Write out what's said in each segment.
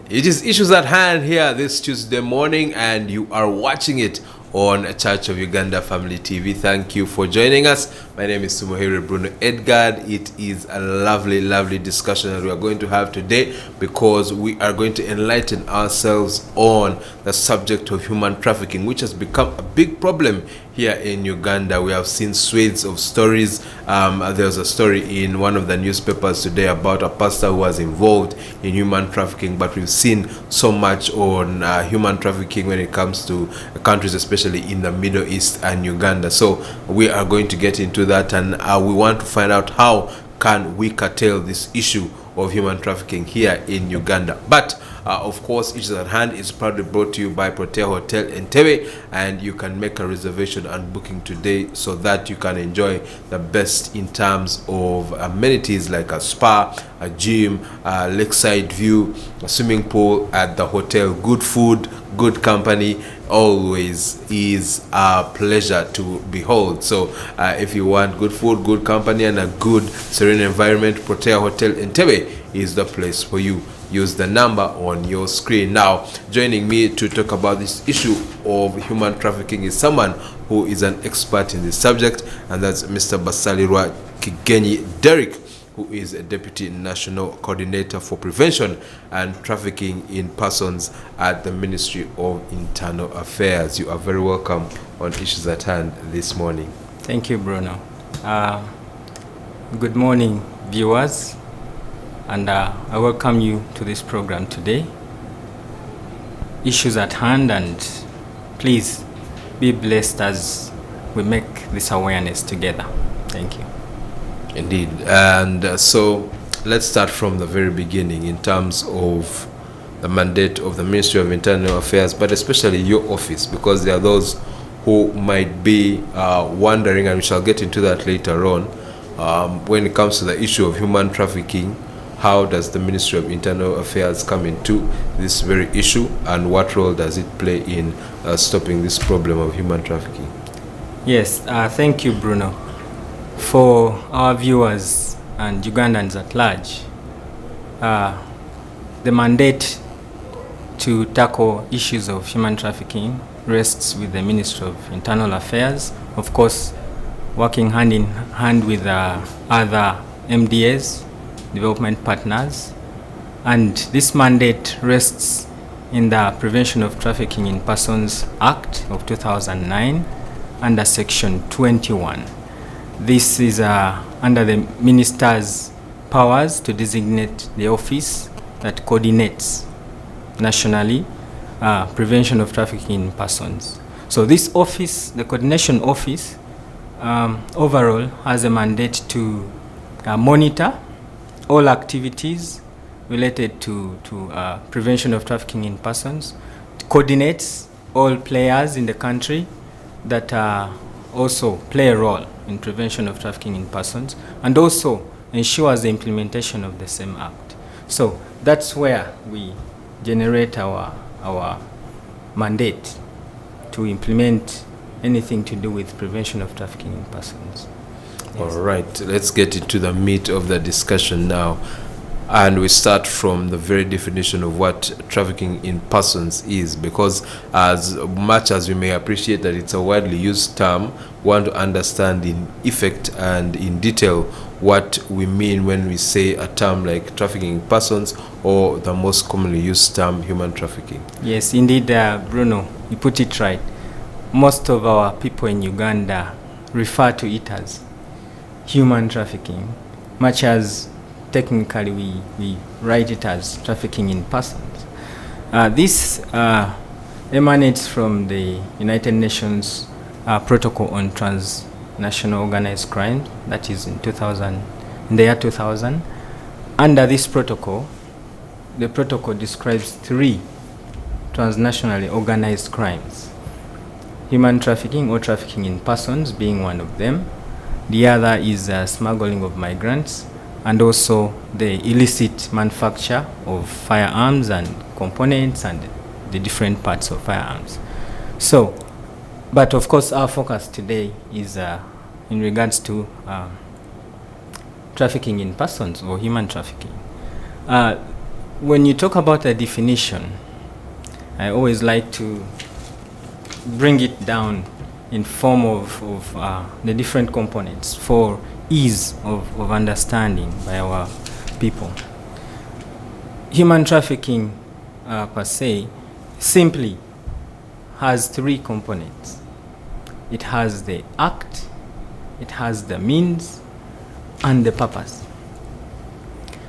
It is Issues at Hand here this Tuesday morning, and you are watching it on Church of Uganda Family TV. Thank you for joining us. My name is Bruno Edgard. It is a lovely discussion that we are going to have today, because we are going to enlighten ourselves on the subject of human trafficking, which has become a big problem here in Uganda. We have seen swathes of stories. There was a story in one of the newspapers today about a pastor who was involved in human trafficking, but we've seen so much on human trafficking when it comes to countries, especially in the Middle East and Uganda. So we are going to get into that, and we want to find out how can we curtail this issue of human trafficking here in Uganda. But of course, Issues at Hand is proudly brought to you by Protea Hotel Entebbe, and you can make a reservation and booking today so that you can enjoy the best in terms of amenities like a spa, a gym, a lakeside view, a swimming pool at the hotel, good food, good company. Always is a pleasure to behold. So if you want good food, good company, and a good serene environment, Protea Hotel Entebbe is the place for you. Use the number on your screen. Now, joining me to talk about this issue of human trafficking is someone who is an expert in this subject, and that's Mr. Basalirwa Kigenyi Derrick, who is a Deputy National Coordinator for Prevention and Trafficking in Persons at the Ministry of Internal Affairs. You are very welcome on Issues at Hand this morning. Thank you, Bruno. Good morning, viewers, and I welcome you to this program today. Issues at Hand, and please be blessed as we make this awareness together. Thank you. Indeed. And so let's start from the very beginning in terms of the mandate of the Ministry of Internal Affairs, but especially your office, because there are those who might be wondering, and we shall get into that later on, when it comes to the issue of human trafficking. How does the Ministry of Internal Affairs come into this very issue, and what role does it play in stopping this problem of human trafficking? Yes, thank you, Bruno. For our viewers and Ugandans at large, the mandate to tackle issues of human trafficking rests with the Ministry of Internal Affairs, of course, working hand in hand with other MDAs, development partners, and this mandate rests in the Prevention of Trafficking in Persons Act of 2009 under Section 21. This is under the Minister's powers to designate the office that coordinates nationally prevention of trafficking in persons. So this office, the coordination office, overall has a mandate to monitor all activities related to prevention of trafficking in persons, coordinates all players in the country that also play a role in prevention of trafficking in persons, and also ensures the implementation of the same act. So that's where we generate our mandate to implement anything to do with prevention of trafficking in persons. Yes. All right, let's get into the meat of the discussion now. And we start from the very definition of what trafficking in persons is, because as much as we may appreciate that it's a widely used term, we want to understand in effect and in detail what we mean when we say a term like trafficking in persons, or the most commonly used term, human trafficking. Yes, indeed, Bruno, you put it right. Most of our people in Uganda refer to it as human trafficking, much as technically we write it as trafficking in persons. This emanates from the United Nations Protocol on Transnational Organized Crime, that is in the year 2000. Under this protocol, the protocol describes 3 transnationally organized crimes: human trafficking or trafficking in persons being one of them. The other is smuggling of migrants, and also the illicit manufacture of firearms and components and the different parts of firearms. So, but of course our focus today is in regards to trafficking in persons or human trafficking. when you talk about a definition, I always like to bring it down in form of the different components for ease of understanding by our people. Human trafficking per se simply has three components. It has the act, it has the means, and the purpose.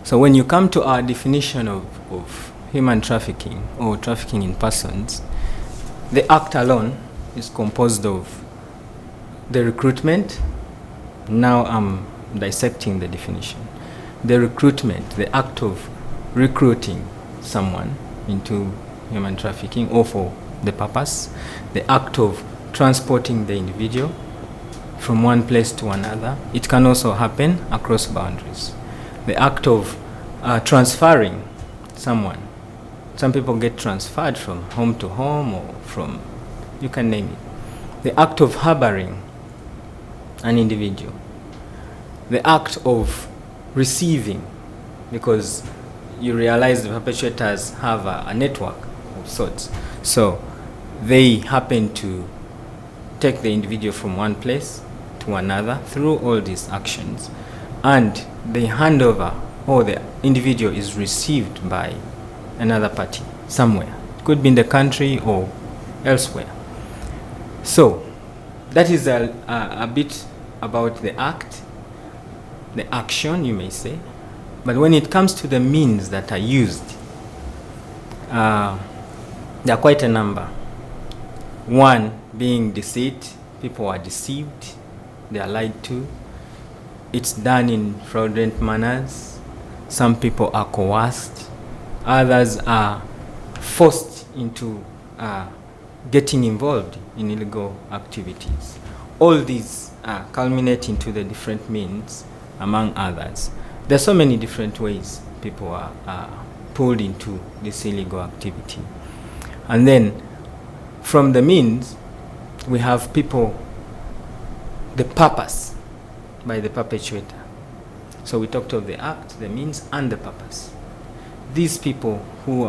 So when you come to our definition of human trafficking or trafficking in persons, the act alone is composed of the recruitment. Now I'm dissecting the definition. The recruitment, the act of recruiting someone into human trafficking or for the purpose, the act of transporting the individual from one place to another. It can also happen across boundaries. The act of transferring someone. Some people get transferred from home to home or from, you can name it. The act of harboring an individual. The act of receiving, because you realize the perpetrators have a network of sorts. So they happen to take the individual from one place to another through all these actions, and they hand over, or the individual is received by another party somewhere. It could be in the country or elsewhere. So that is a bit about the act, the action, you may say. But when it comes to the means that are used, there are quite a number. One being deceit. People are deceived, they are lied to. It's done in fraudulent manners. Some people are coerced. Others are forced into getting involved in illegal activities. All these culminate into the different means, among others. There are so many different ways people are pulled into this illegal activity. And then from the means, we have people, the purpose by the perpetrator. So we talked of the act, the means, and the purpose. These people who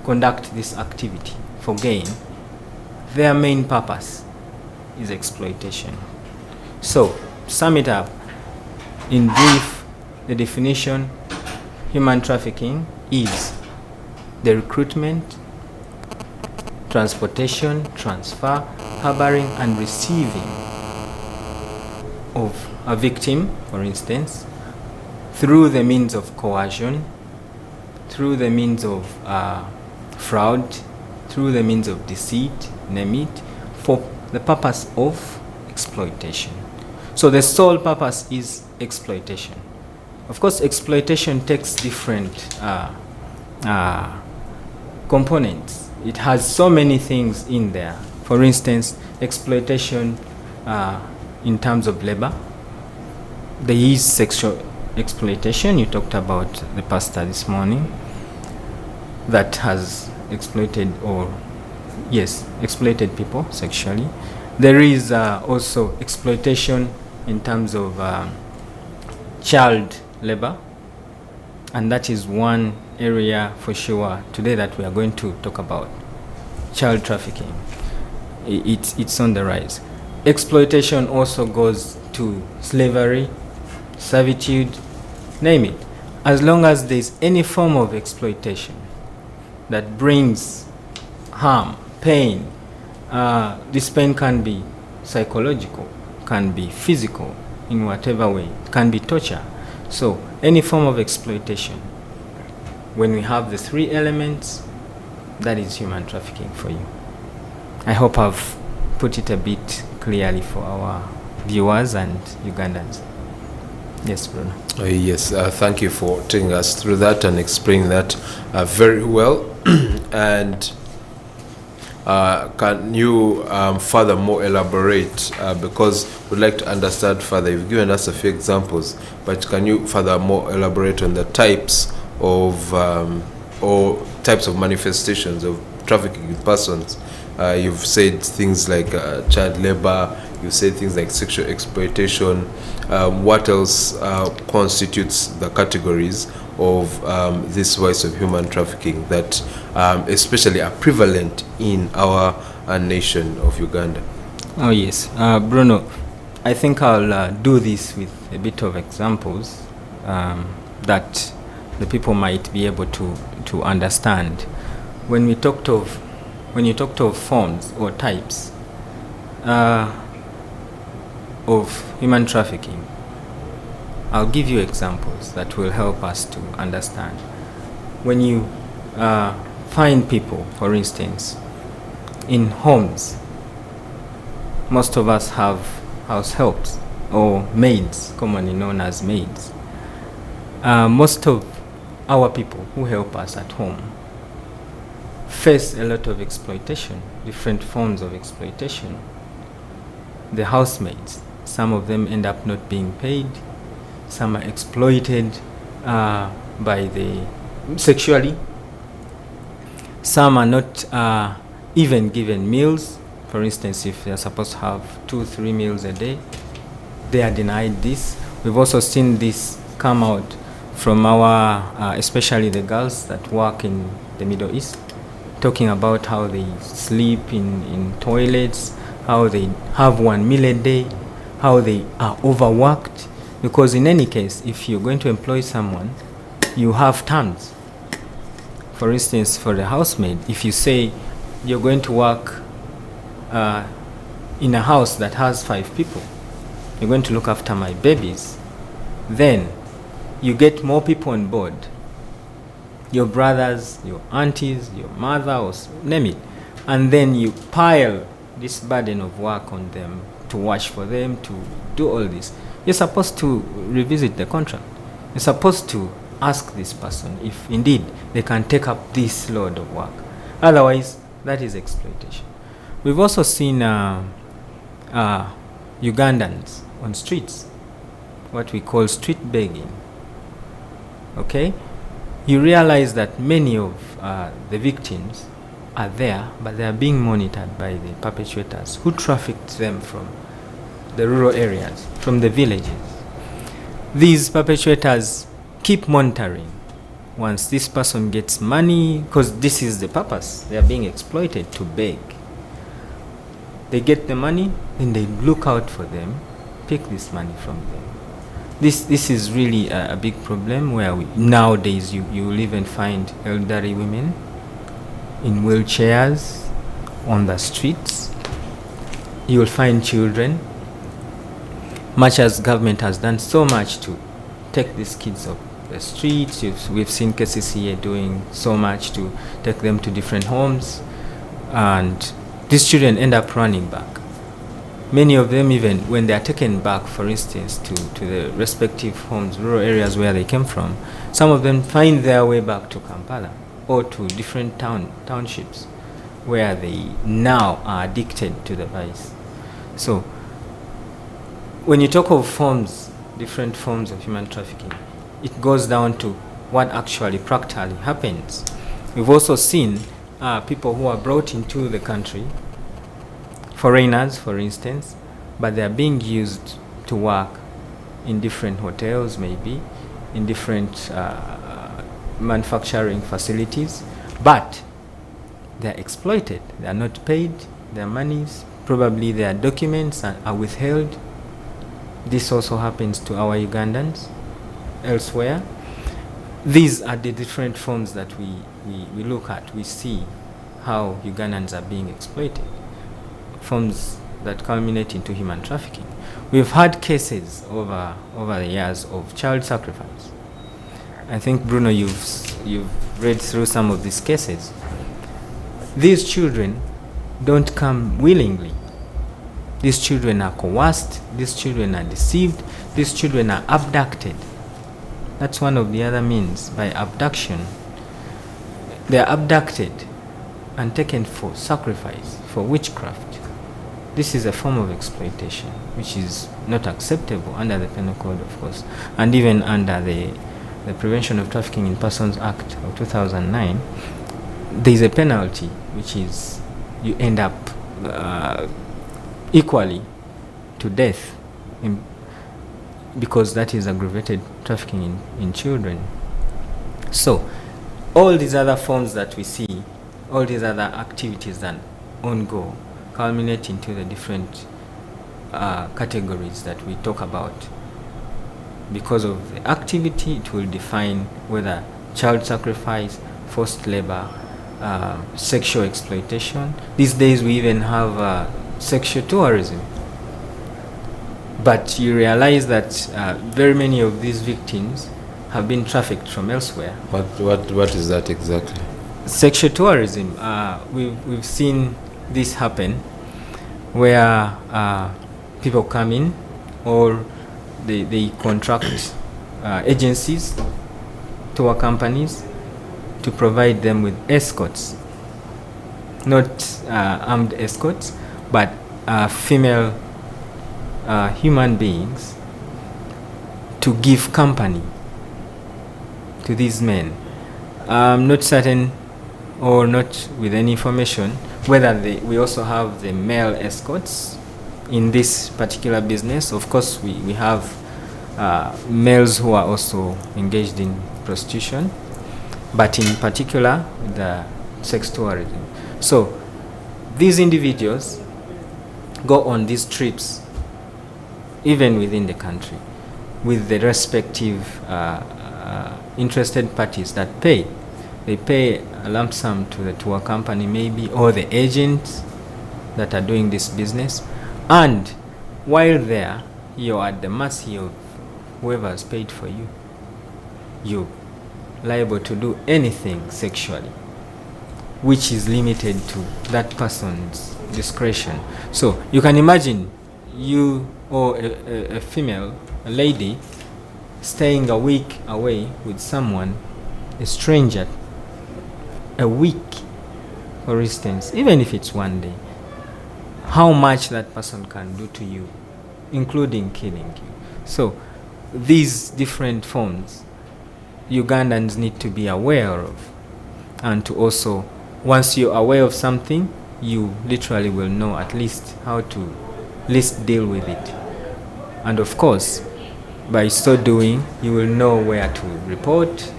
conduct this activity for gain, their main purpose is exploitation. So, sum it up, in brief, the definition, human trafficking is the recruitment, transportation, transfer, harboring, and receiving of a victim, for instance, through the means of coercion, through the means of fraud, through the means of deceit, name it, for the purpose of exploitation. So the sole purpose is exploitation. Of course, exploitation takes different components. It has so many things in there. For instance, exploitation in terms of labor. There is sexual exploitation. You talked about the pastor this morning that has exploited people sexually. There is also exploitation in terms of child labor, and that is one area for sure today that we are going to talk about. Child trafficking, it's on the rise. Exploitation also goes to slavery, servitude, name it. As long as there's any form of exploitation that brings harm, pain, this pain can be psychological, can be physical, in whatever way, it can be torture. So any form of exploitation, when we have the three elements, that is human trafficking for you. I hope I've put it a bit clearly for our viewers and Ugandans. Yes, Bruno. Yes, thank you for taking us through that and explaining that very well. And can you furthermore elaborate, because we'd like to understand further. You've given us a few examples, but can you furthermore elaborate on the types of or types of manifestations of trafficking in persons? You've said things like child labor, you've said things like sexual exploitation. What else constitutes the categories of these ways of human trafficking that especially are prevalent in our nation of Uganda? Oh yes, Bruno, I think I'll do this with a bit of examples that the people might be able to understand. When you talked of forms or types of human trafficking, I'll give you examples that will help us to understand. When you find people, for instance, in homes, most of us have house helps or maids, commonly known as maids. Most of our people who help us at home face a lot of exploitation, different forms of exploitation. The housemaids, some of them end up not being paid, some are exploited sexually, some are not even given meals. For instance, if they're supposed to have 2-3 meals a day, they are denied this. We've also seen this come out from our, especially the girls that work in the Middle East, talking about how they sleep in toilets, how they have 1 meal a day, how they are overworked. Because in any case, if you're going to employ someone, you have terms. For instance, for the housemaid, if you say you're going to work in a house that has 5 people, you're going to look after my babies, then you get more people on board, your brothers, your aunties, your mother, or name it, and then you pile this burden of work on them to watch for them, to do all this. You're supposed to revisit the contract. You're supposed to ask this person if indeed they can take up this load of work. Otherwise, that is exploitation. We've also seen Ugandans on streets, what we call street begging. Okay? You realize that many of the victims are there, but they are being monitored by the perpetrators who trafficked them from the rural areas, from the villages. These perpetrators keep monitoring. Once this person gets money, because this is the purpose, they are being exploited to beg. They get the money, then they look out for them, pick this money from them. This is really a big problem where nowadays you will even find elderly women in wheelchairs on the streets. You will find children. Much as government has done so much to take these kids off the streets, we've seen KCCA doing so much to take them to different homes, and these children end up running back. Many of them, even when they are taken back, for instance, to the respective homes, rural areas where they came from, some of them find their way back to Kampala or to different townships where they now are addicted to the vice. So when you talk of forms, different forms of human trafficking, it goes down to what actually practically happens. We've also seen people who are brought into the country, foreigners, for instance, but they are being used to work in different hotels, maybe, in different manufacturing facilities, but they are exploited. They are not paid. Their monies, probably their documents are withheld. This also happens to our Ugandans elsewhere. These are the different forms that we look at. We see how Ugandans are being exploited. Forms that culminate into human trafficking. We've had cases over the years of child sacrifice. I think, Bruno, you've read through some of these cases. These children don't come willingly. These children are coerced. These children are deceived. These children are abducted. That's one of the other means, by abduction. They are abducted and taken for sacrifice, for witchcraft. This is a form of exploitation, which is not acceptable under the Penal Code, of course, and even under the Prevention of Trafficking in Persons Act of 2009. There is a penalty, which is you end up equally to death, because that is aggravated trafficking in children. So all these other forms that we see, all these other activities that ongo, culminate into the different categories that we talk about. Because of the activity, it will define whether child sacrifice, forced labor, sexual exploitation. These days we even have sexual tourism. But you realize that very many of these victims have been trafficked from elsewhere. What is that exactly? Sexual tourism. We've seen this happen where people come in, or they contract agencies, tour companies, to provide them with escorts. Not armed escorts, but female human beings to give company to these men. I'm not certain, or not with any information, whether we also have the male escorts in this particular business. Of course, we have males who are also engaged in prostitution, but in particular the sex tourism. So these individuals go on these trips, even within the country, with the respective interested parties that pay. They pay a lump sum to the tour company maybe, or the agents that are doing this business. And while there, you're at the mercy of whoever has paid for you. You're liable to do anything sexually, which is limited to that person's discretion. So you can imagine you or a female, a lady, staying a week away with someone, a stranger, a week, for instance, even if it's one day, how much that person can do to you, including killing you. So these different forms Ugandans need to be aware of, and to also, once you're aware of something, you literally will know at least how to least deal with it. And of course, by so doing, you will know where to report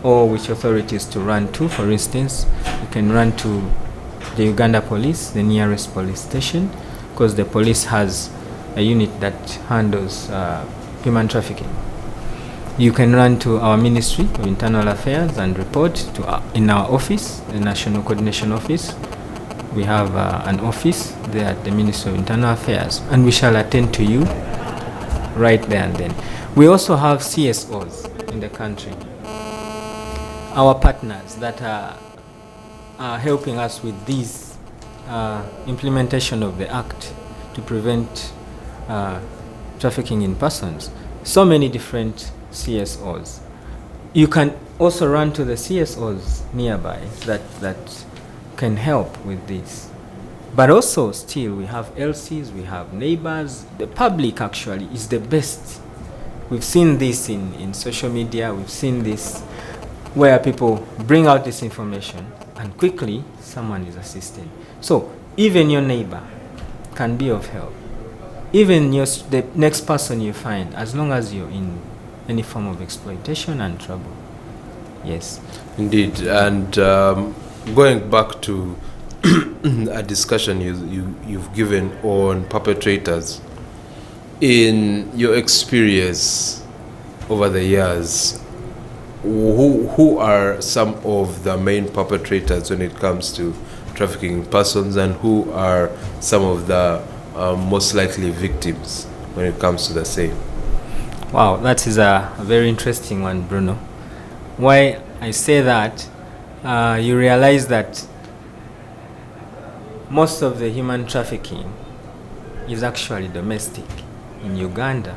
or which authorities to run to. For instance, you can run to the Uganda police, the nearest police station, because the police has a unit that handles human trafficking. You can run to our Ministry of Internal Affairs and report to in our office, the National Coordination Office. We have an office there at the Ministry of Internal Affairs, and we shall attend to you right there and then. We also have CSOs in the country, our partners that are helping us with this implementation of the Act to prevent trafficking in persons. So many different CSOs. You can also run to the CSOs nearby that can help with this. But also still we have LCs, we have neighbors. The public actually is the best. We've seen this in social media, we've seen this where people bring out this information and quickly someone is assisted. So even your neighbor can be of help. Even the next person you find, as long as you're in any form of exploitation and trouble. Yes. Indeed. And going back to a discussion you've given on perpetrators, in your experience over the years, who are some of the main perpetrators when it comes to trafficking in persons, and who are some of the most likely victims when it comes to the same? Wow, that is a very interesting one, Bruno. Why I say that, you realize that most of the human trafficking is actually domestic in Uganda,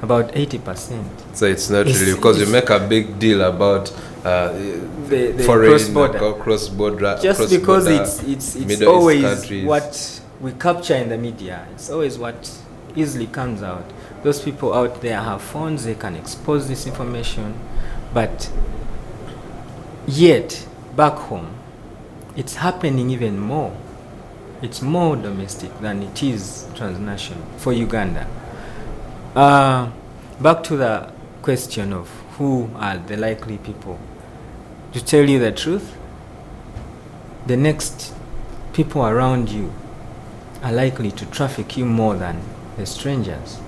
about 80%. So it's not really, because you make a big deal about the foreign cross-border. Just because it's always what we capture in the media. It's always what easily comes out. Those people out there have phones, they can expose this information, but yet back home it's happening even more. It's more domestic than it is transnational for Uganda. Back to the question of who are the likely people to tell you the truth, the next people around you are likely to traffic you more than the strangers.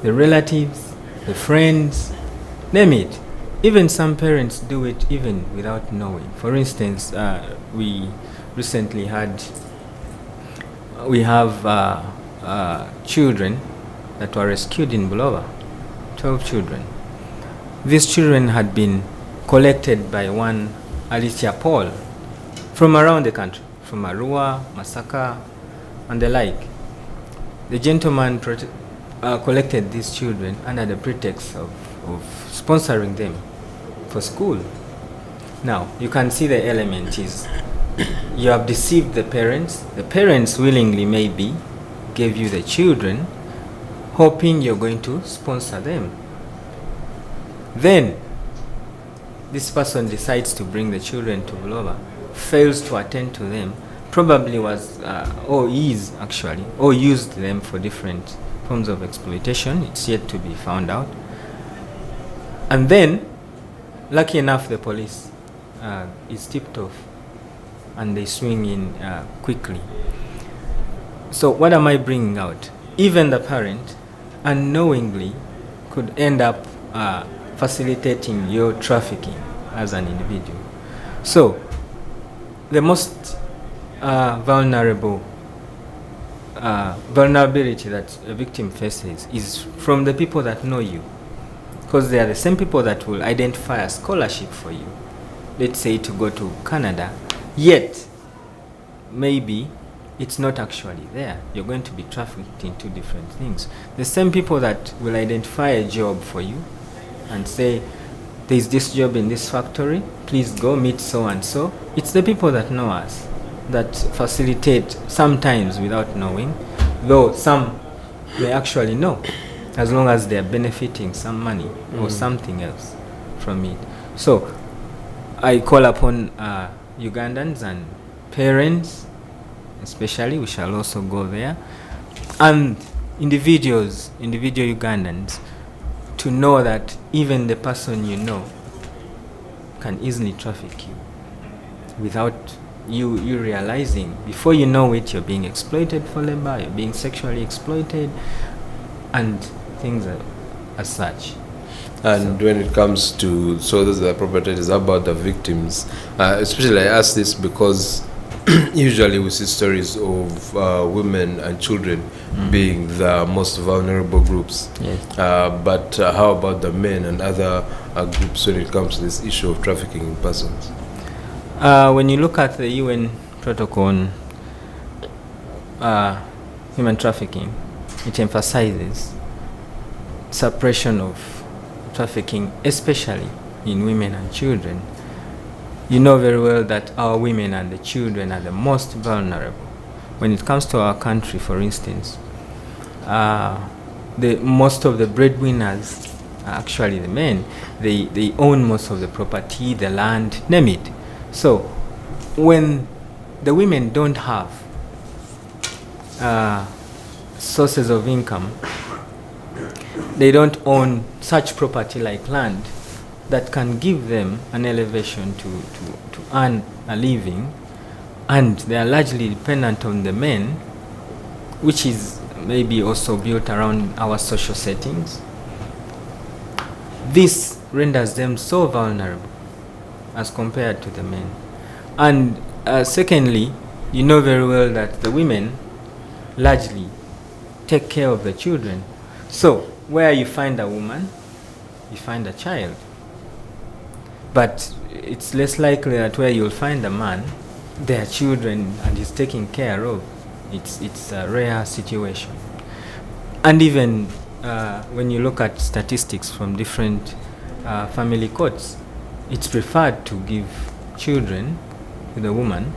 The relatives, the friends, name it. Even some parents do it even without knowing. For instance, we recently we have children that were rescued in Bulova, 12 children. These children had been collected by one Alicia Paul from around the country, from Arua, Masaka, and the like. The gentleman collected these children under the pretext of sponsoring them for school. Now, you can see the element is you have deceived the parents. The parents willingly maybe gave you the children, hoping you're going to sponsor them. Then, this person decides to bring the children to Bulova, fails to attend to them, probably was, or is actually, or used them for different forms of exploitation. It's yet to be found out. And then, lucky enough, the police is tipped off and they swing in quickly. So what am I bringing out? Even the parent unknowingly could end up facilitating your trafficking as an individual. So the most vulnerability that a victim faces is from the people that know you, because they are the same people that will identify a scholarship for you, let's say to go to Canada, yet maybe it's not actually there. You're going to be trafficked in two different things. The same people that will identify a job for you and say, there's this job in this factory, please go meet so and so. It's the people that know us that facilitate, sometimes without knowing, though some may actually know, as long as they're benefiting some money or something else from it. So I call upon Ugandans and parents, especially, we shall also go there, and individual Ugandans, to know that even the person you know can easily traffic you without you realizing. Before you know it, you're being exploited for labor, you're being sexually exploited, and things as such. And when it comes to, so those are the perpetrators, how about the victims? Especially I ask this because usually we see stories of women and children being the most vulnerable groups. Yes. But how about the men and other groups when it comes to this issue of trafficking in persons? When you look at the UN protocol on human trafficking, it emphasizes suppression of trafficking, especially in women and children. You know very well that our women and the children are the most vulnerable. When it comes to our country, for instance, most of the breadwinners are actually the men. They own most of the property, the land, name it. So when the women don't have sources of income, they don't own such property like land that can give them an elevation to earn a living, and they are largely dependent on the men, which is maybe also built around our social settings. This renders them so vulnerable as compared to the men. And secondly, you know very well that the women largely take care of the children. So where you find a woman, you find a child. But it's less likely that where you'll find a man, there are children and he's taken care of. It's a rare situation. And even when you look at statistics from different family courts, it's preferred to give children to the woman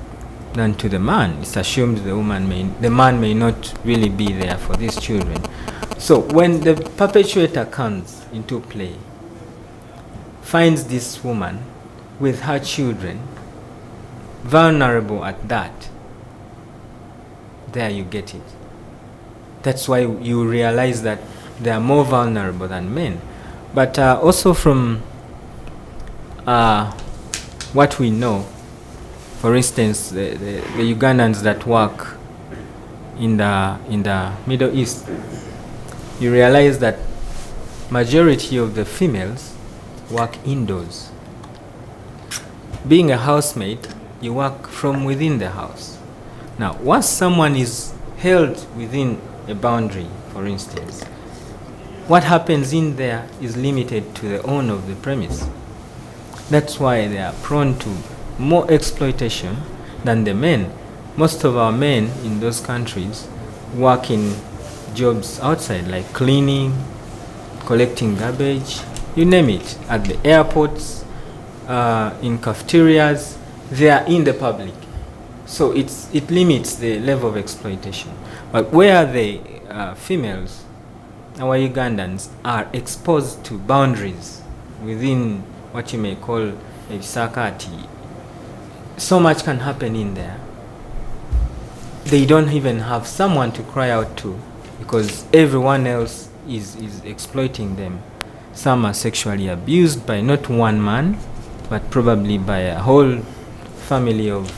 than to the man. It's assumed the man may not really be there for these children. So when the perpetrator comes into play, finds this woman with her children, vulnerable at that, there you get it. That's why you realize that they are more vulnerable than men. But also from what we know, for instance, the Ugandans that work in the Middle East, you realize that majority of the females work indoors. Being a housemaid, you work from within the house. Now, once someone is held within a boundary, for instance, what happens in there is limited to the owner of the premise. That's why they are prone to more exploitation than the men. Most of our men in those countries work in jobs outside, like cleaning, collecting garbage, you name it, at the airports, in cafeterias. They are in the public. So it limits the level of exploitation. But where the females, our Ugandans, are exposed to boundaries within what you may call a sakati, so much can happen in there. They don't even have someone to cry out to, because everyone else is exploiting them. Some are sexually abused by not one man, but probably by a whole family of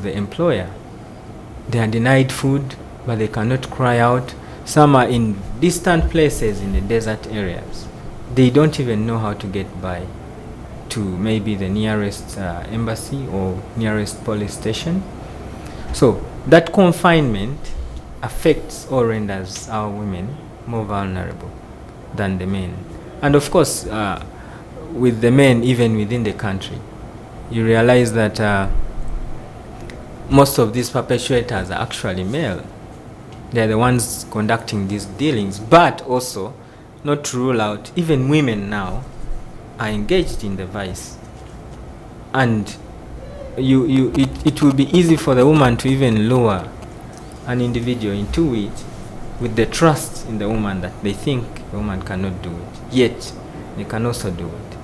the employer. They are denied food, but they cannot cry out. Some are in distant places in the desert areas. They don't even know how to get by to maybe the nearest embassy or nearest police station. So that confinement affects or renders our women more vulnerable than the men. And of course, with the men, even within the country, you realize that most of these perpetrators are actually male. They're the ones conducting these dealings, but also, not to rule out, even women now are engaged in the vice. And it will be easy for the woman to even lure an individual into it with the trust in the woman that they think the woman cannot do it, yet they can also do it.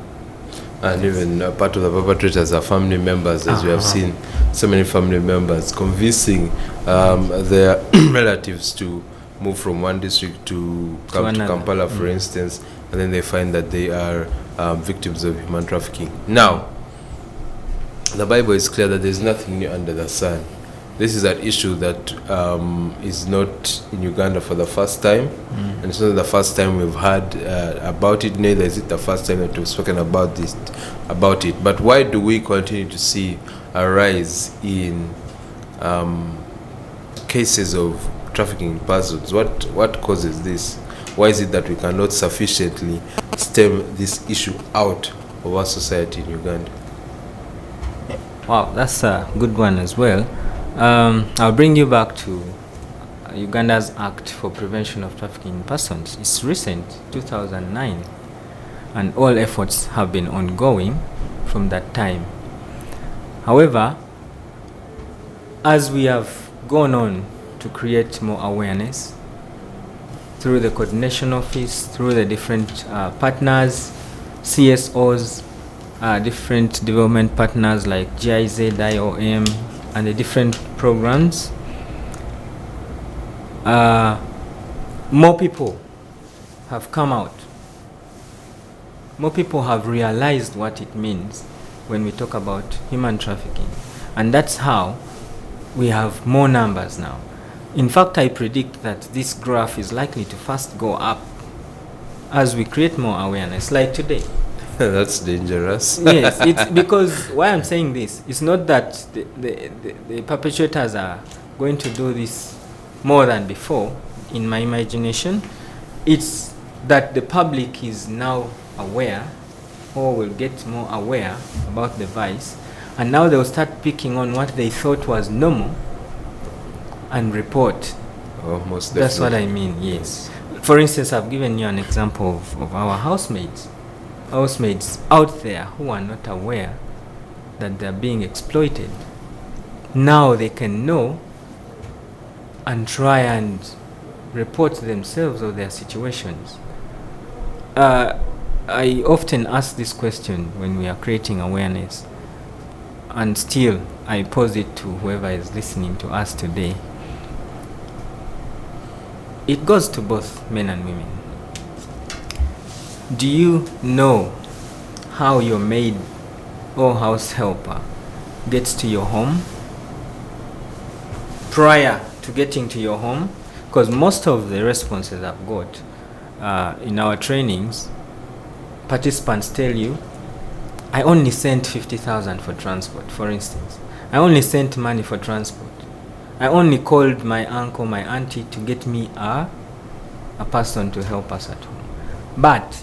And even part of the perpetrators are family members, as we have seen so many family members convincing their relatives to move from one district to come to Kampala, for instance, and then they find that they are victims of human trafficking. Now, the Bible is clear that there is nothing new under the sun. This is an issue that is not in Uganda for the first time, and it's not the first time we've heard about it, neither is it the first time that we've spoken about it. But why do we continue to see a rise in cases of trafficking in persons? What causes this? Why is it that we cannot sufficiently stem this issue out of our society in Uganda? Wow, that's a good one as well. I'll bring you back to Uganda's Act for Prevention of Trafficking in Persons. It's recent, 2009, and all efforts have been ongoing from that time. However, as we have gone on to create more awareness through the coordination office, through the different partners, CSOs, different development partners like GIZ, IOM, and the different programs, more people have come out. More people have realized what it means when we talk about human trafficking. And that's how we have more numbers now. In fact, I predict that this graph is likely to first go up as we create more awareness, like today. That's dangerous. Yes, it's because why I'm saying this is not that the perpetrators are going to do this more than before, in my imagination. It's that the public is now aware, or will get more aware about the vice, and now they'll start picking on what they thought was normal and report. Oh, most definitely. That's what I mean, yes. For instance, I've given you an example of our housemates out there who are not aware that they're being exploited. Now they can know and try and report themselves or their situations. I often ask this question when we are creating awareness, and still I pose it to whoever is listening to us today. It goes to both men and women. Do you know how your maid or house helper gets to your home, prior to getting to your home, because most of the responses I've got in our trainings, participants tell you, I only sent 50,000 for transport, for instance. I only sent money for transport. I only called my uncle, my auntie to get me a person to help us at home. But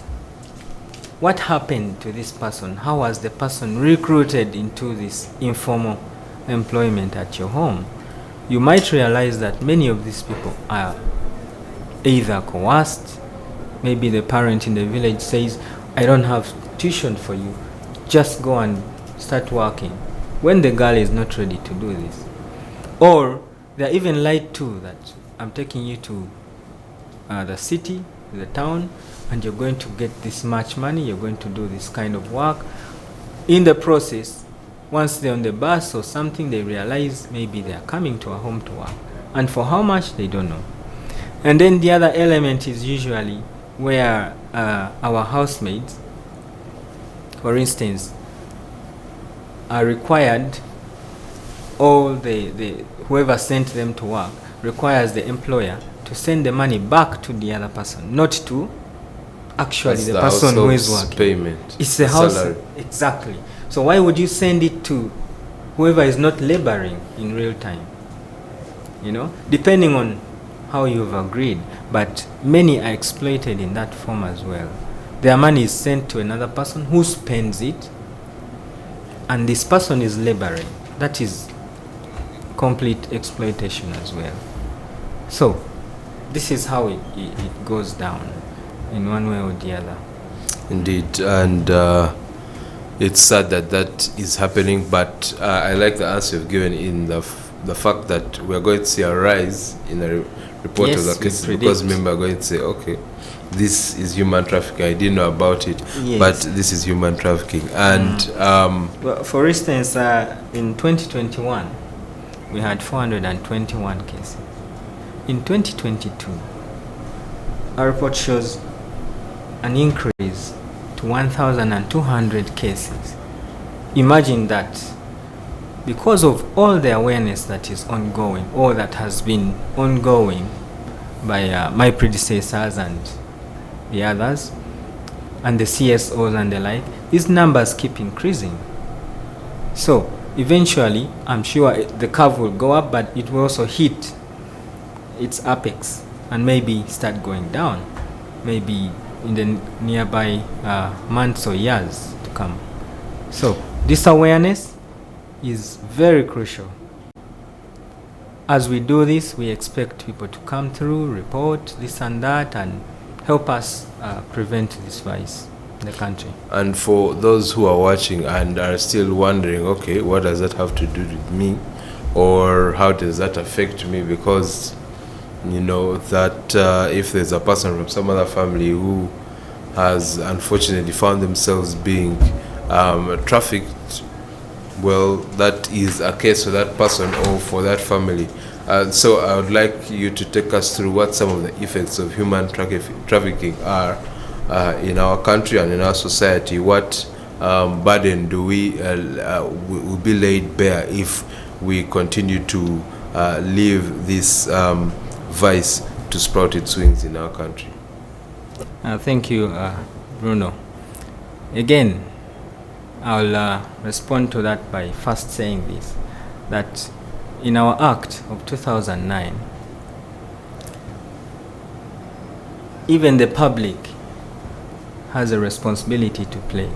what happened to this person? How was the person recruited into this informal employment at your home? You might realize that many of these people are either coerced. Maybe the parent in the village says, I don't have tuition for you, just go and start working, when the girl is not ready to do this. Or they're even lied to that I'm taking you to the city, the town, and you're going to get this much money, you're going to do this kind of work. In the process, once they're on the bus or something, they realize maybe they are coming to a home to work. And for how much, they don't know. And then the other element is usually where our housemaids, for instance, are required, or whoever sent them to work requires the employer to send the money back to the other person, not to actually the person who is working. Payment. It's the house salary. Exactly. So why would you send it to whoever is not laboring in real time? You know, depending on how you've agreed, but many are exploited in that form as well. Their money is sent to another person who spends it, and this person is laboring. That is complete exploitation as well. So this is how it goes down in one way or the other. Indeed, and it's sad that is happening, but I like the answer you've given in the fact that we're going to see a rise in the report of the cases, because remember, we're going to say, okay, this is human trafficking. I didn't know about it, but this is human trafficking. And well, for instance, in 2021, we had 421 cases. In 2022, our report shows an increase to 1,200 cases. Imagine that. Because of all the awareness that is ongoing, or that has been ongoing by my predecessors and the others, and the CSOs and the like, these numbers keep increasing. So eventually, I'm sure the curve will go up, but it will also hit its apex and maybe start going down, maybe in the nearby months or years to come. So this awareness is very crucial. As we do this, we expect people to come through, report this and that, and help us prevent this vice in the country. And for those who are watching and are still wondering, okay, what does that have to do with me, or how does that affect me? Because you know that if there's a person from some other family who has unfortunately found themselves being trafficked, well, that is a case for that person or for that family. So I would like you to take us through what some of the effects of human trafficking are in our country and in our society. What burden do will be laid bare if we continue to leave this vice to sprout its wings in our country? Thank you, Bruno. Again, I'll respond to that by first saying this, that in our Act of 2009, even the public has a responsibility to play.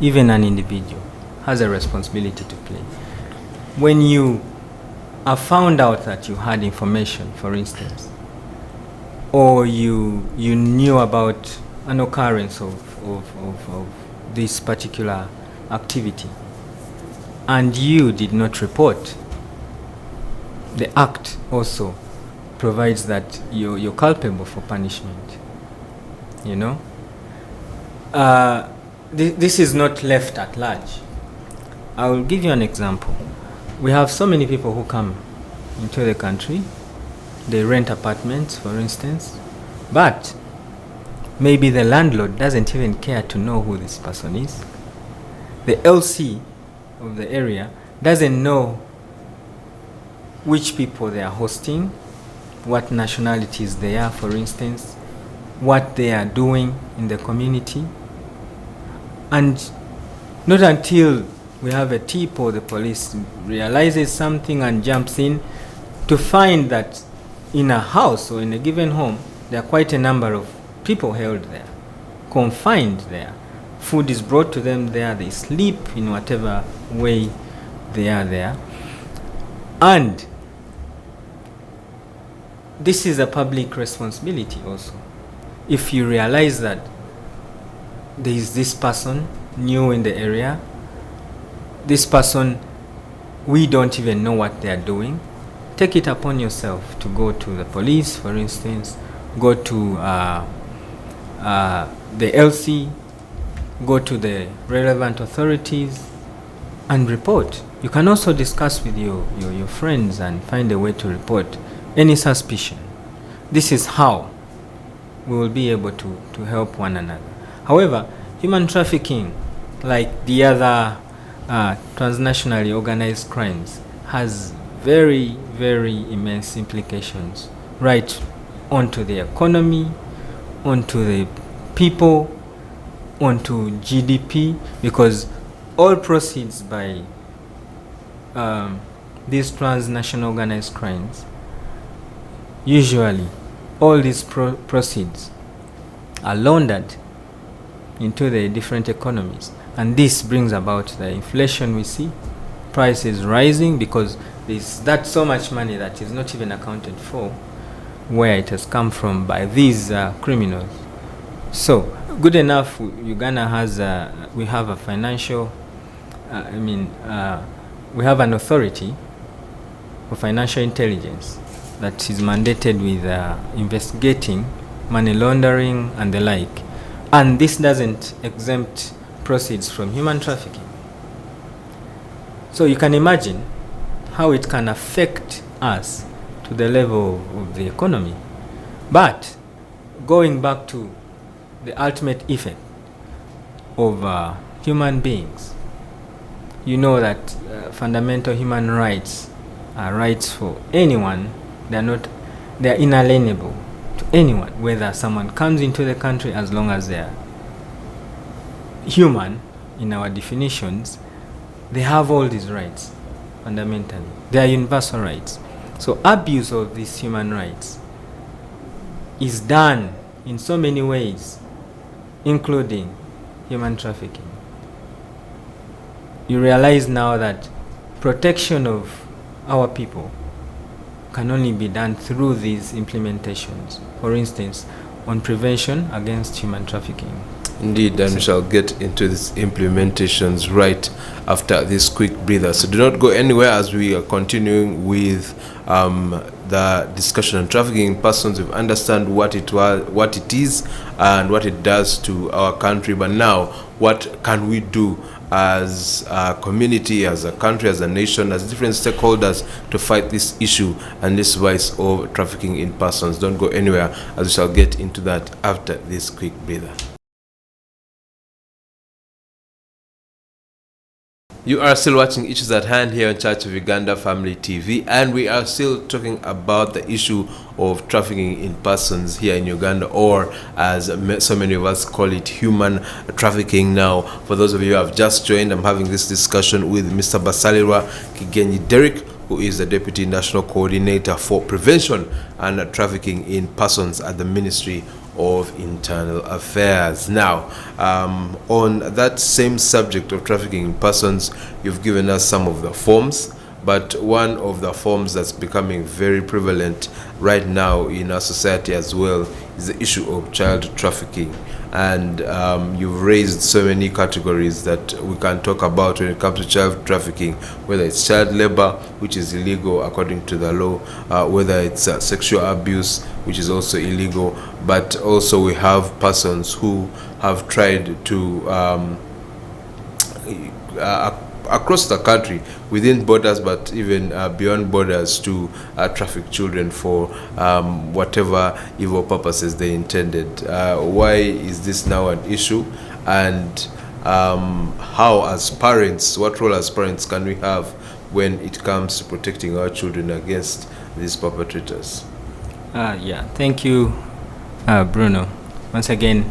Even an individual has a responsibility to play. When you are found out that you had information, for instance, or you knew about an occurrence of this particular activity, and you did not report, the Act also provides that you're culpable for punishment. You know, this is not left at large. I will give you an example. We have so many people who come into the country. They rent apartments, for instance, but maybe the landlord doesn't even care to know who this person is. the LC of the area doesn't know which people they are hosting, what nationalities they are, for instance, what they are doing in the community. And not until we have a tip or the police realizes something and jumps in to find that in a house or in a given home, there are quite a number of people held there, confined there. Food is brought to them there, they sleep in whatever way they are there. And this is a public responsibility also. If you realize that there is this person new in the area, this person, we don't even know what they are doing, take it upon yourself to go to the police, for instance, go to the LC, go to the relevant authorities and report. You can also discuss with your friends and find a way to report any suspicion. This is how we will be able to help one another. However, human trafficking, like the other transnationally organized crimes, has very, very immense implications right onto the economy, onto the people, onto GDP, because all proceeds by these transnational organized crimes, usually all these proceeds are laundered into the different economies, and this brings about the inflation we see, prices rising, because there's that so much money that is not even accounted for where it has come from by these criminals. So good enough, Uganda has we have a financial we have an authority for financial intelligence that is mandated with investigating money laundering and the like. And this doesn't exempt proceeds from human trafficking. So you can imagine how it can affect us to the level of the economy. But going back to the ultimate effect of human beings, you know that fundamental human rights are rights for anyone. They are inalienable to anyone, whether someone comes into the country, as long as they are human in our definitions, they have all these rights fundamentally. They are universal rights. So abuse of these human rights is done in so many ways, including human trafficking. You realize now that protection of our people can only be done through these implementations. For instance, on prevention against human trafficking. Indeed, and we shall get into these implementations right after this quick breather. So do not go anywhere as we are continuing with the discussion on trafficking in persons. We understand what it is, and what it does to our country. But now, what can we do as a community, as a country, as a nation, as different stakeholders to fight this issue and this vice of trafficking in persons? Don't go anywhere as we shall get into that after this quick breather. You are still watching Issues at Hand here on Church of Uganda Family TV, and we are still talking about the issue of trafficking in persons here in Uganda, or as so many of us call it, human trafficking. Now, for those of you who have just joined, I'm having this discussion with Mr. Basalirwa Kigenyi Derrick, who is the Deputy National Coordinator for Prevention and Trafficking in Persons at the Ministry of Internal Affairs. Now, on that same subject of trafficking in persons, you've given us some of the forms, but one of the forms that's becoming very prevalent right now in our society as well is the issue of child trafficking. And you've raised so many categories that we can talk about when it comes to child trafficking, whether it's child labor, which is illegal according to the law, whether it's sexual abuse, which is also illegal, but also we have persons who have tried to across the country, within borders, but even beyond borders, to traffic children for whatever evil purposes they intended. Why is this now an issue? And how as parents, what role as parents can we have when it comes to protecting our children against these perpetrators? Yeah, thank you, Bruno. Once again,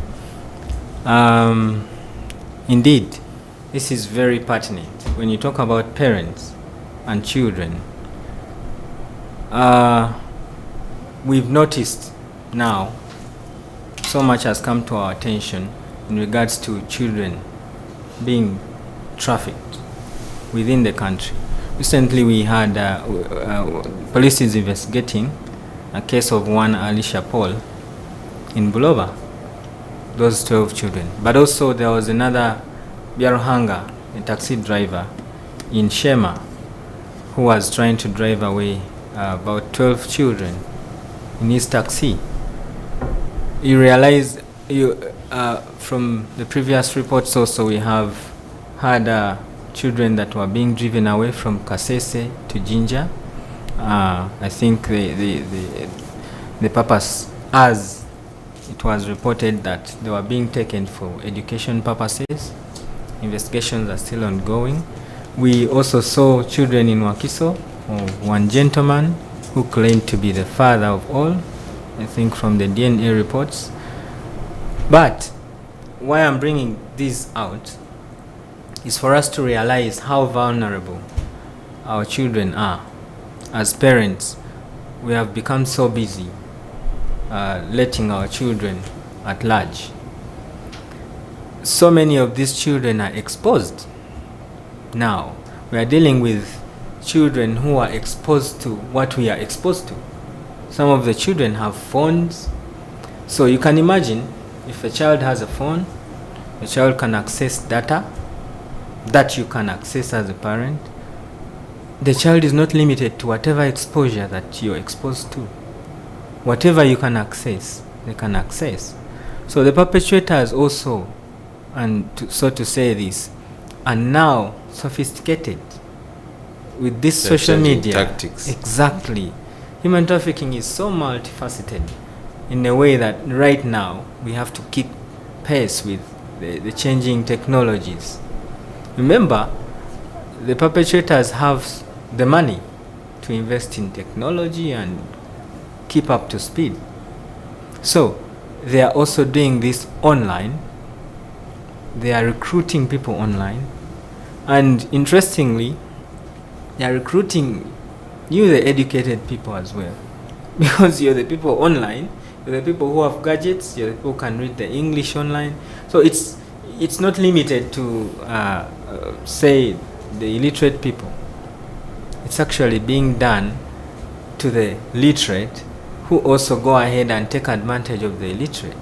indeed, this is very pertinent. When you talk about parents and children, we've noticed now so much has come to our attention in regards to children being trafficked within the country. Recently, we had police is investigating a case of one Alicia Paul in Bulova, those 12 children. But also there was another Biaruhanga, a taxi driver in Shema, who was trying to drive away about 12 children in his taxi. You realize from the previous reports also we have had children that were being driven away from Kasese to Jinja. I think the purpose, as it was reported, that they were being taken for education purposes. Investigations are still ongoing. We also saw children in Wakiso, one gentleman who claimed to be the father of all, I think from the DNA reports. But why I'm bringing this out is for us to realize how vulnerable our children are. As parents, we have become so busy letting our children at large. So many of these children are exposed. Now, we are dealing with children who are exposed to what we are exposed to. Some of the children have phones. So you can imagine if a child has a phone, the child can access data that you can access as a parent. The child is not limited to whatever exposure that you're exposed to. Whatever you can access, they can access. So the perpetrators also, and so to say this, are now sophisticated with this social media tactics. Exactly. Human trafficking is so multifaceted in a way that right now we have to keep pace with the changing technologies. Remember, the perpetrators have the money to invest in technology and keep up to speed. So they are also doing this online. They are recruiting people online. And interestingly, they are recruiting you, the educated people as well. Because you're the people online, you're the people who have gadgets, you're the people who can read the English online. So it's not limited to, say, the illiterate people. It's actually being done to the literate, who also go ahead and take advantage of the illiterate.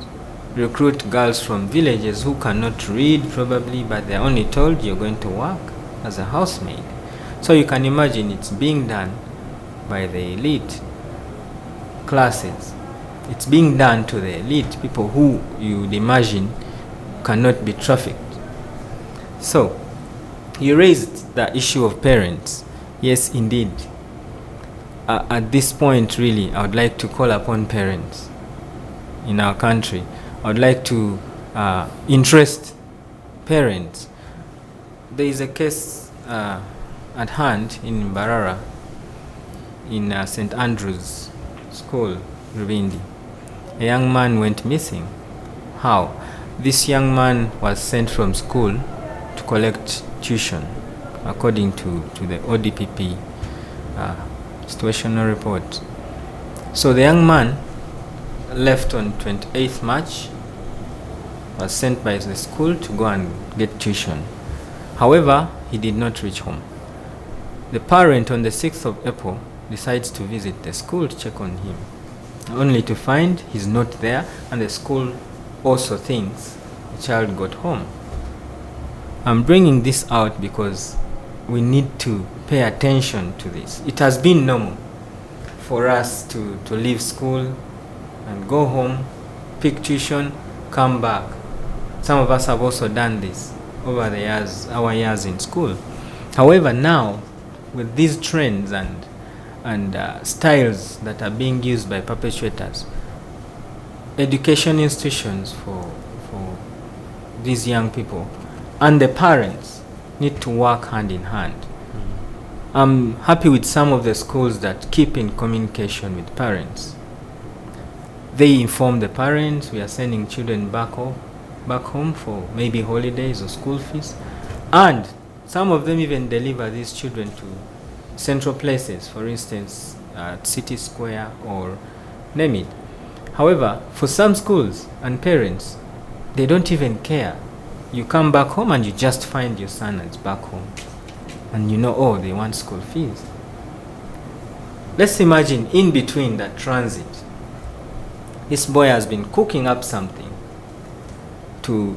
Recruit girls from villages who cannot read probably, but they're only told you're going to work as a housemaid. So you can imagine it's being done by the elite classes. It's being done to the elite, people who you would imagine cannot be trafficked. So you raised the issue of parents. Yes, indeed. At this point, really, I would like to call upon parents in our country. I would like to interest parents. There is a case at hand in Mbarara, in St. Andrew's School, Rubindi. A young man went missing. How? This young man was sent from school to collect tuition, according to the ODPP situational report. So the young man left on 28th March, was sent by the school to go and get tuition. However, he did not reach home. The parent on the 6th of April decides to visit the school to check on him, only to find he's not there, and the school also thinks the child got home. I'm bringing this out because we need to pay attention to this. It has been normal for us to leave school and go home, pick tuition, come back. Some of us have also done this over the years, our years in school. However, now with these trends and styles that are being used by perpetrators, education institutions for these young people and the parents need to work hand in hand. I'm happy with some of the schools that keep in communication with parents. They inform the parents, we are sending children back home for maybe holidays or school fees, and some of them even deliver these children to central places, for instance, at City Square or name it. However, for some schools and parents, they don't even care. You come back home and you just find your son is back home. And you know, oh, they want school fees. Let's imagine in between that transit, this boy has been cooking up something to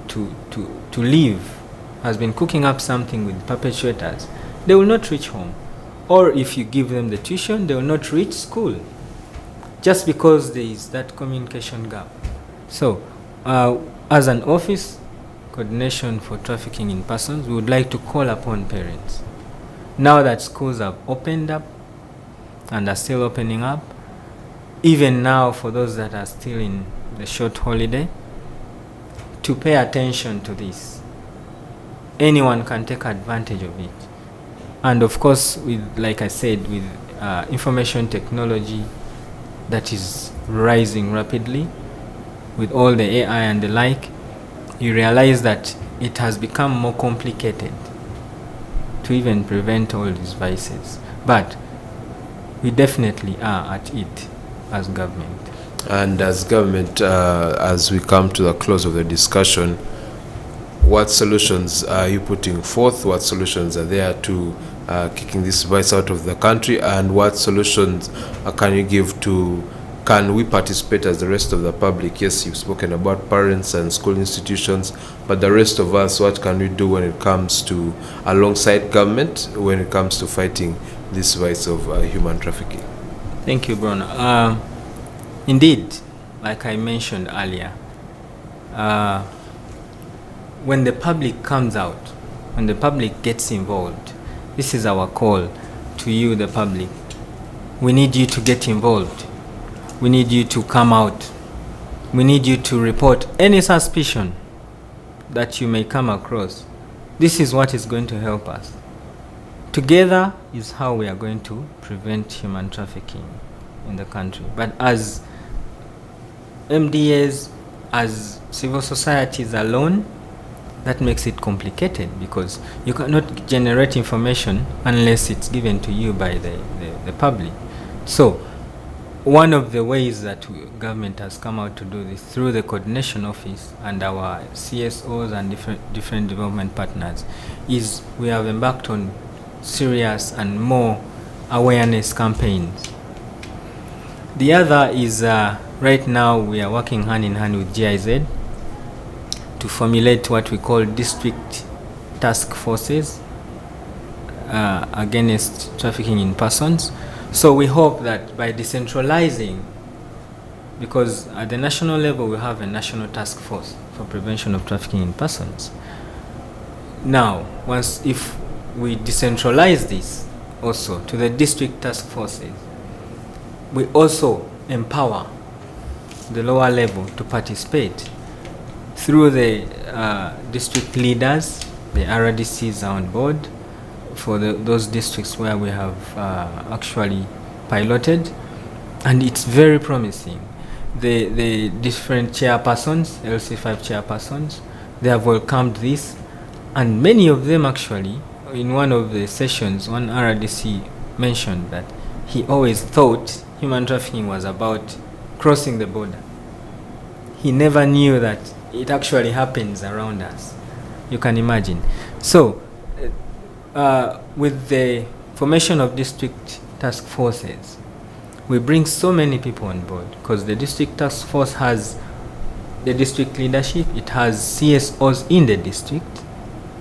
live, has been cooking up something with perpetrators. They will not reach home. Or if you give them the tuition, they will not reach school, just because there is that communication gap. So, as an office, Coordination for Trafficking in Persons, we would like to call upon parents. Now that schools have opened up and are still opening up, even now for those that are still in the short holiday, to pay attention to this. Anyone can take advantage of it. And of course, with, like I said, with information technology that is rising rapidly, with all the AI and the like, you realize that it has become more complicated to even prevent all these vices. But we definitely are at it as government. And as government, as we come to the close of the discussion, what solutions are you putting forth? What solutions are there to kicking this vice out of the country? And what solutions can you give to, can we participate as the rest of the public? Yes, you've spoken about parents and school institutions, but the rest of us, what can we do when it comes to, alongside government, when it comes to fighting this vice of human trafficking? Thank you, Bruno. Indeed, like I mentioned earlier, when the public comes out, when the public gets involved, this is our call to you, the public. We need you to get involved. We need you to come out. We need you to report any suspicion that you may come across. This is what is going to help us. Together is how we are going to prevent human trafficking in the country. But as MDAs, as civil societies alone, that makes it complicated, because you cannot generate information unless it's given to you by the public. So one of the ways that government has come out to do this through the coordination office and our CSOs and different development partners is we have embarked on serious and more awareness campaigns. The other is right now we are working hand in hand with GIZ to formulate what we call district task forces against trafficking in persons. So we hope that by decentralizing, because at the national level we have a national task force for prevention of trafficking in persons. Now, if we decentralize this also to the district task forces, we also empower the lower level to participate through the district leaders. The RDCs are on board for those districts where we have actually piloted, and it's very promising. The different chairpersons, LC5 chairpersons, they have welcomed this, and many of them actually, in one of the sessions, one RDC mentioned that he always thought human trafficking was about crossing the border. He never knew that it actually happens around us. You can imagine. So, with the formation of district task forces, we bring so many people on board, because the district task force has the district leadership, it has CSOs in the district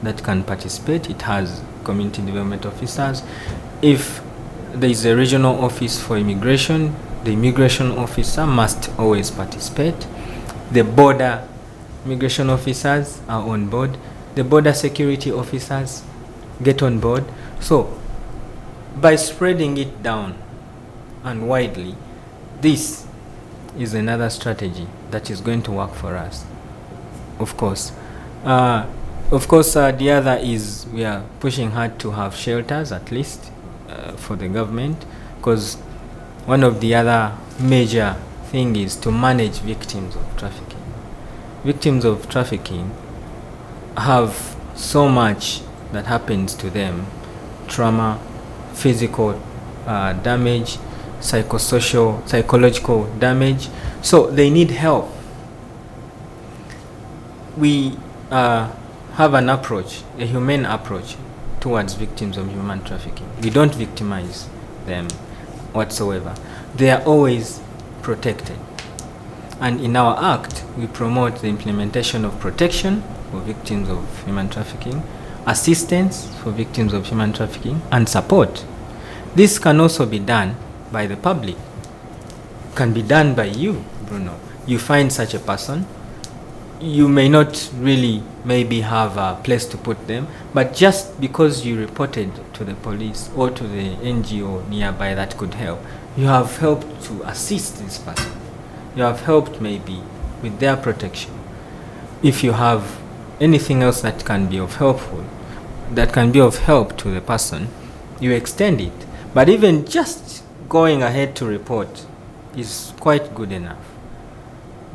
that can participate, it has community development officers. If there is a regional office for immigration, the immigration officer must always participate. The border immigration officers are on board. The border security officers get on board. So by spreading it down and widely, this is another strategy that is going to work for us. Of course, Of course, the other is we are pushing hard to have shelters at least for the government, because one of the other major thing is to manage victims of trafficking. Victims of trafficking have so much that happens to them: trauma, physical damage, psychological damage. So they need help. We have an approach, a humane approach towards victims of human trafficking. We don't victimize them whatsoever. They are always protected. And in our act, we promote the implementation of protection for victims of human trafficking, assistance for victims of human trafficking, and support. This can also be done by the public. Can be done by you, Bruno. You find such a person. You may not really maybe have a place to put them, but just because you reported to the police or to the NGO nearby that could help, you have helped to assist this person. You have helped maybe with their protection. If you have anything else that can be of help to the person, you extend it. But even just going ahead to report is quite good enough.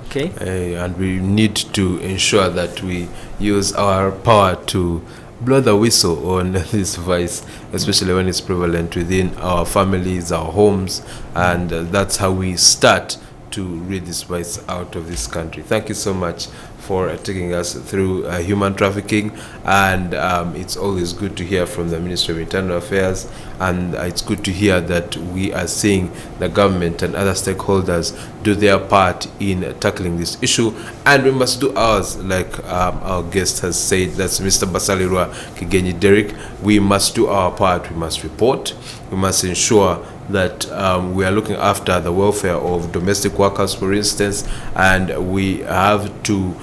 Okay. And we need to ensure that we use our power to blow the whistle on this vice, especially when it's prevalent within our families, our homes, and that's how we start to rid this vice out of this country. Thank you so much for taking us through human trafficking, and it's always good to hear from the Ministry of Internal Affairs, and it's good to hear that we are seeing the government and other stakeholders do their part in tackling this issue, and we must do ours, like our guest has said. That's Mr. Basalirwa Kigenyi Derrick. We must do our part. We must report. We must ensure that we are looking after the welfare of domestic workers, for instance, and we have to,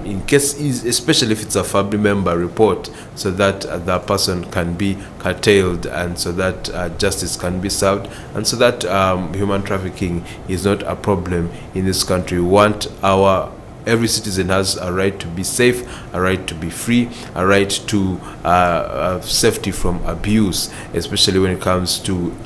in case, especially if it's a family member, report so that the person can be curtailed, and so that justice can be served, and so that human trafficking is not a problem in this country. We want every citizen has a right to be safe, a right to be free, a right to safety from abuse, especially when it comes to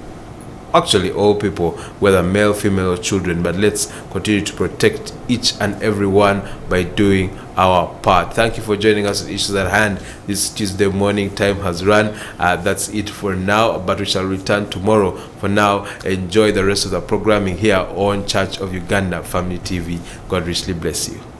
actually all people, whether male, female, or children. But let's continue to protect each and every one by doing our part. Thank you for joining us with Issues at Hand. This Tuesday morning time has run. That's it for now, but we shall return tomorrow. For now, enjoy the rest of the programming here on Church of Uganda Family TV. God richly bless you.